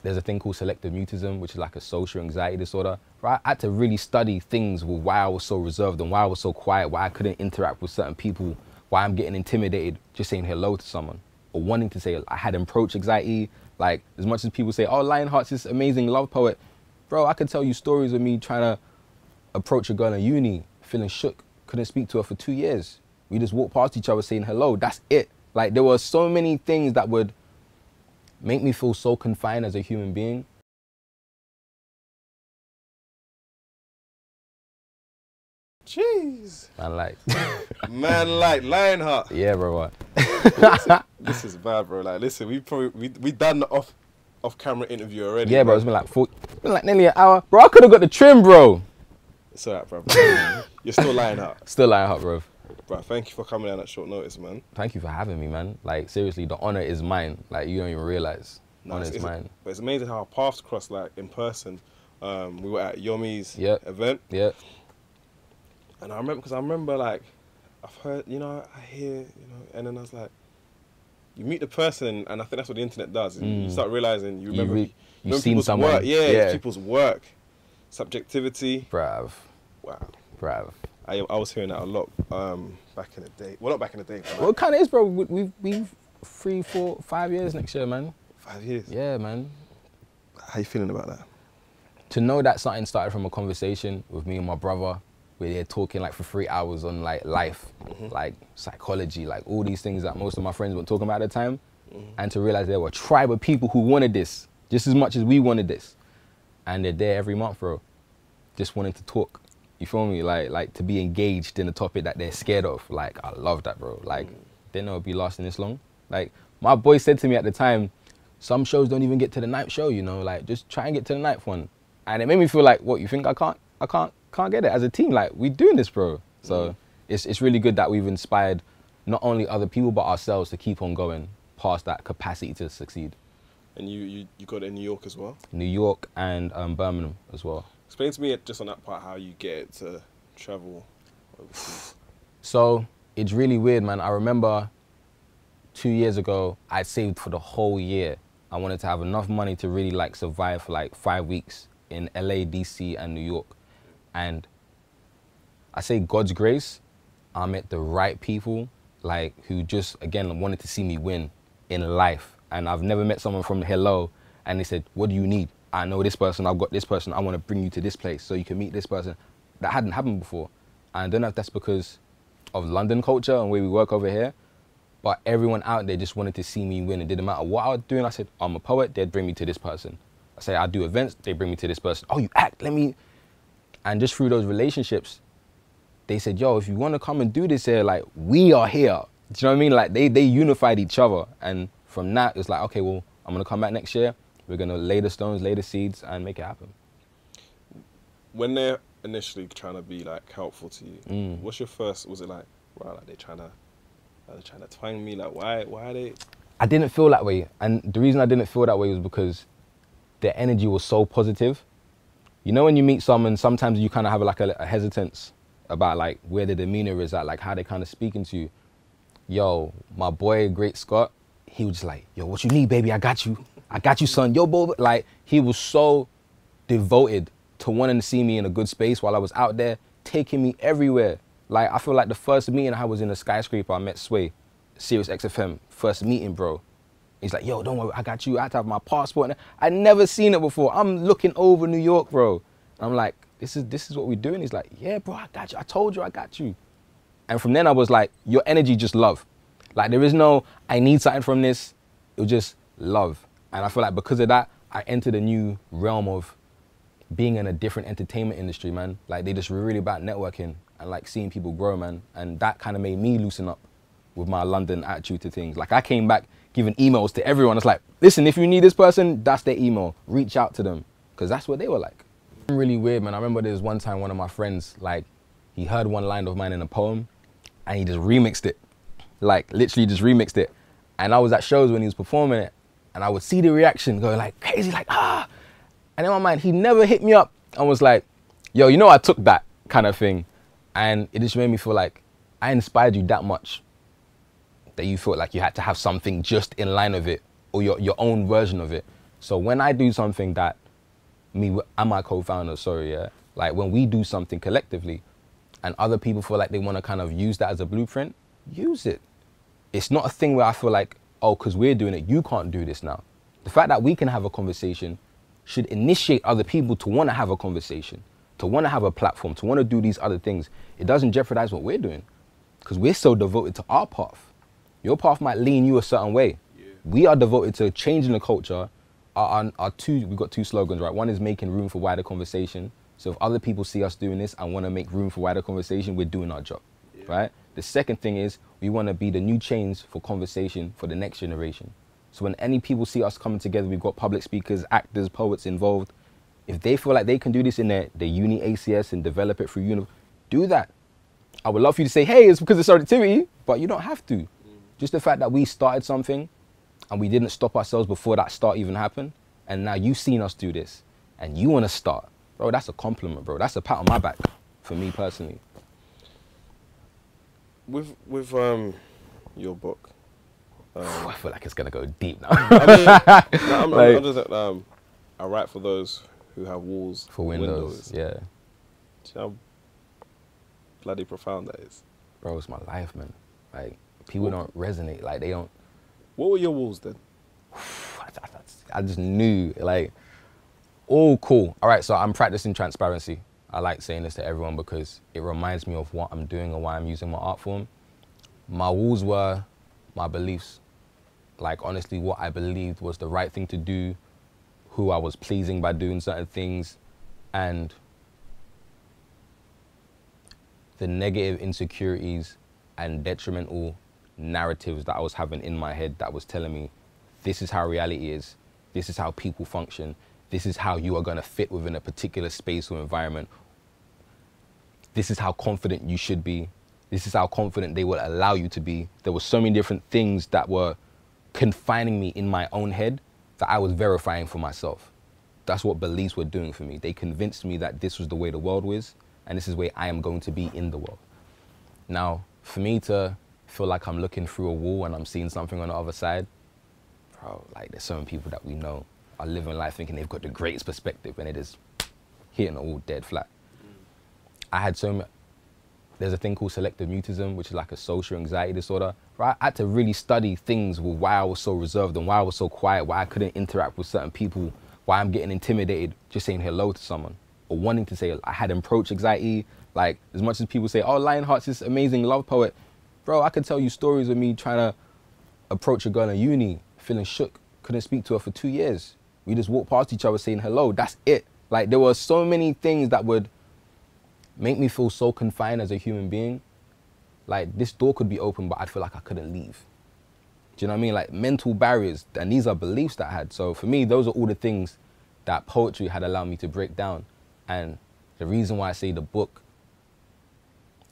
there's a thing called selective mutism, which is like a social anxiety disorder. Right? I had to really study things with why I was so reserved and why I was so quiet, why I couldn't interact with certain people, why I'm getting intimidated just saying hello to someone or wanting to say. I had approach anxiety. Like, as much as people say, oh, Lionhearts is amazing love poet, bro, I could tell you stories of me trying to approach a girl in uni, feeling shook, couldn't speak to her for 2 years. We just walked past each other saying hello, that's it. Like, there were so many things that would make me feel so confined as a human being. Jeez. Man, like Lionheart. Yeah, bro. This is bad, bro. Like, listen, we done the off camera interview already. Yeah, bro. It's been like nearly an hour, bro. I could have got the trim, bro. It's alright, bro. You're still Lionheart. Still Lionheart, bro. Bro, thank you for coming down at short notice, man. Thank you for having me, man. Like, seriously, the honor is mine. Like, you don't even realize. No, honor is mine. But it's amazing how our paths crossed, like, in person. We were at Yomi's event. Yeah. And I remember, like, I've heard, you know, I hear, you know, and then I was like, you meet the person, and I think that's what the internet does. You start realizing, you remember seen someone. Work. Yeah, it's people's work. Subjectivity. Brav. Wow. Brav. I was hearing that a lot back in the day. Well, not back in the day. Well, it kind of is, bro. We've 3, 4, 5 years next year, man. 5 years? Yeah, man. How you feeling about that? To know that something started from a conversation with me and my brother, where they're talking like for 3 hours on like life, like psychology, like all these things that most of my friends weren't talking about at the time, and to realize there were a tribe of people who wanted this just as much as we wanted this, and they're there every month, bro, just wanting to talk. You feel me? Like to be engaged in a topic that they're scared of. Like, I love that, bro. Like, didn't know it'd be lasting this long. Like, my boy said to me at the time, some shows don't even get to the 9th show, you know, like just try and get to the 9th one. And it made me feel like, what, you think I can't get it as a team? Like, we doing this, bro. So it's really good that we've inspired not only other people, but ourselves to keep on going past that capacity to succeed. And you got it in New York as well? New York and Birmingham as well. Explain to me just on that part how you get it to travel overseas. So it's really weird, man. I remember 2 years ago, I saved for the whole year. I wanted to have enough money to really like survive for like 5 weeks in LA, DC, and New York. And I say God's grace, I met the right people, like who just, again, wanted to see me win in life. And I've never met someone from hello and they said, what do you need? I know this person, I've got this person, I want to bring you to this place so you can meet this person. That hadn't happened before. And I don't know if that's because of London culture and where we work over here, but everyone out there just wanted to see me win. It didn't matter what I was doing. I said, I'm a poet, they'd bring me to this person. I say, I do events, they bring me to this person. Oh, you act, let me. And just through those relationships, they said, yo, if you want to come and do this here, like, we are here. Do you know what I mean? Like, they unified each other. And from that, it's like, okay, well, I'm going to come back next year. We're going to lay the stones, lay the seeds, and make it happen. When they're initially trying to be, like, helpful to you, what's your first, was it like, wow, like, they're trying to twang me? Like, why are they? I didn't feel that way. And the reason I didn't feel that way was because their energy was so positive. You know, when you meet someone, sometimes you kind of have like a hesitance about like where the demeanor is at, like how they're kind of speaking to you. Yo, my boy, Great Scott, he was just like, yo, what you need, baby? I got you, son. Yo, bro. Like, he was so devoted to wanting to see me in a good space while I was out there, taking me everywhere. Like, I feel like the first meeting I was in a skyscraper, I met Sway, Sirius XFM, first meeting, bro. He's like, yo, don't worry, I got you. I have to have my passport. I'd never seen it before. I'm looking over New York, bro. I'm like, this is what we're doing. He's like, yeah, bro, I got you. I told you I got you. And from then I was like, your energy, just love. Like, there is no, I need something from this. It was just love. And I feel like because of that, I entered a new realm of being in a different entertainment industry, man. Like, they just were really about networking and like seeing people grow, man. And that kind of made me loosen up with my London attitude to things. Like, I came back giving emails to everyone. It's like, listen, if you need this person, that's their email. Reach out to them. Because that's what they were like. Really weird, man. I remember there was one time one of my friends, like, he heard one line of mine in a poem and he just remixed it. Like, literally just remixed it. And I was at shows when he was performing it and I would see the reaction go like crazy, like, ah. And in my mind, he never hit me up and was like, yo, you know, I took that kind of thing. And it just made me feel like I inspired you that much that you felt like you had to have something just in line with it or your own version of it. So when I do something that me and my co-founder, sorry, yeah, like when we do something collectively and other people feel like they want to kind of use that as a blueprint, use it. It's not a thing where I feel like, oh, because we're doing it, you can't do this now. The fact that we can have a conversation should initiate other people to want to have a conversation, to want to have a platform, to want to do these other things. It doesn't jeopardize what we're doing because we're so devoted to our path. Your path might lean you a certain way. Yeah. We are devoted to changing the culture. We've got two slogans, right? One is making room for wider conversation. So if other people see us doing this and want to make room for wider conversation, we're doing our job, right? The second thing is we want to be the new chains for conversation for the next generation. So when any people see us coming together, we've got public speakers, actors, poets involved. If they feel like they can do this in their uni ACS and develop it through uni, do that. I would love for you to say, hey, it's because of subjectivity, but you don't have to. Just the fact that we started something and we didn't stop ourselves before that start even happened, and now you've seen us do this and you want to start, bro, that's a compliment, bro. That's a pat on my back for me personally. With your book, I feel like it's gonna go deep now. I'm just I write for those who have walls for windows. Yeah. Do you know how bloody profound that is? Bro, it's my life, man. Like, people don't resonate. Like, they don't. What were your walls then? I just knew, like, oh, cool. All right, so I'm practicing transparency. I like saying this to everyone because it reminds me of what I'm doing and why I'm using my art form. My walls were my beliefs. Like, honestly, what I believed was the right thing to do, who I was pleasing by doing certain things, and the negative insecurities and detrimental narratives that I was having in my head that was telling me, this is how reality is, this is how people function, this is how you are going to fit within a particular space or environment. This is how confident you should be. This is how confident they will allow you to be. There were so many different things that were confining me in my own head that I was verifying for myself. That's what beliefs were doing for me. They convinced me that this was the way the world was, and this is the way I am going to be in the world. Now, for me to feel like I'm looking through a wall and I'm seeing something on the other side, bro, like, there's so many people that we know are living life thinking they've got the greatest perspective and it is hitting it all dead flat. I had there's a thing called selective mutism, which is like a social anxiety disorder. Right? I had to really study things with why I was so reserved and why I was so quiet, why I couldn't interact with certain people, why I'm getting intimidated just saying hello to someone or wanting to say, I had approach anxiety. Like, as much as people say, oh, Lionhearts, this amazing love poet. Bro, I could tell you stories of me trying to approach a girl in uni, feeling shook, couldn't speak to her for 2 years. We just walked past each other saying hello, that's it. Like, there were so many things that would make me feel so confined as a human being. Like, this door could be open, but I'd feel like I couldn't leave. Do you know what I mean? Like, mental barriers, and these are beliefs that I had. So for me, those are all the things that poetry had allowed me to break down. And the reason why I say the book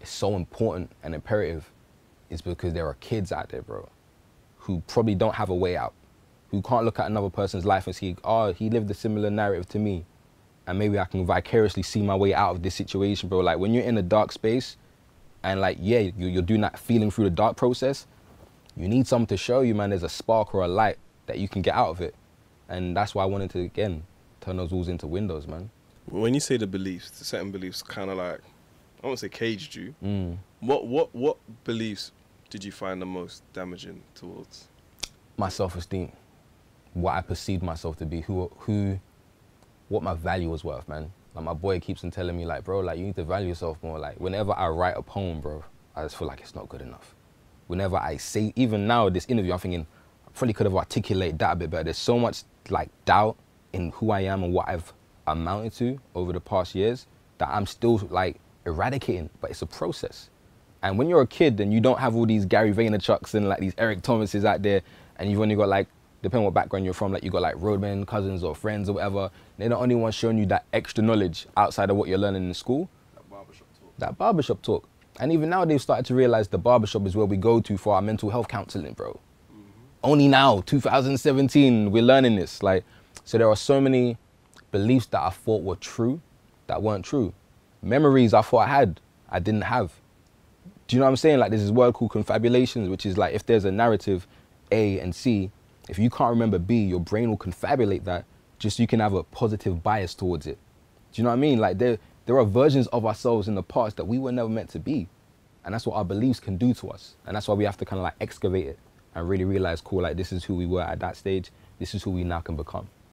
is so important and imperative is because there are kids out there, bro, who probably don't have a way out, who can't look at another person's life and see, oh, he lived a similar narrative to me, and maybe I can vicariously see my way out of this situation, bro. Like, when you're in a dark space and, like, yeah, you're doing that feeling through the dark process, you need something to show you, man, there's a spark or a light that you can get out of it. And that's why I wanted to, again, turn those walls into windows, man. When you say the beliefs, the certain beliefs kind of like, I won't say caged you. What beliefs did you find the most damaging towards? My self-esteem, what I perceived myself to be, what my value was worth, man. Like, my boy keeps on telling me, like, bro, like, you need to value yourself more. Like, whenever I write a poem, bro, I just feel like it's not good enough. Whenever I say, even now, this interview, I'm thinking, I probably could have articulated that a bit better. There's so much, like, doubt in who I am and what I've amounted to over the past years that I'm still, like, eradicating, but it's a process. And when you're a kid and you don't have all these Gary Vaynerchuks and, like, these Eric Thomases out there, and you've only got, like, depending on what background you're from, like, you got, like, roadmen, cousins or friends or whatever, they're the only ones showing you that extra knowledge outside of what you're learning in school. That barbershop talk. And even now they've started to realize the barbershop is where we go to for our mental health counseling, bro. Only now, 2017, we're learning this. Like, so there are so many beliefs that I thought were true that weren't true. Memories I thought I didn't have. Do you know what I'm saying? Like, there's this word called confabulations, which is like, if there's a narrative A and C, If you can't remember B, your brain will confabulate that just so you can have a positive bias towards it. Do you know what I mean? Like there are versions of ourselves in the past that we were never meant to be. And that's what our beliefs can do to us. And that's why we have to kind of like excavate it and really realize, cool, like this is who we were at that stage. This is who we now can become.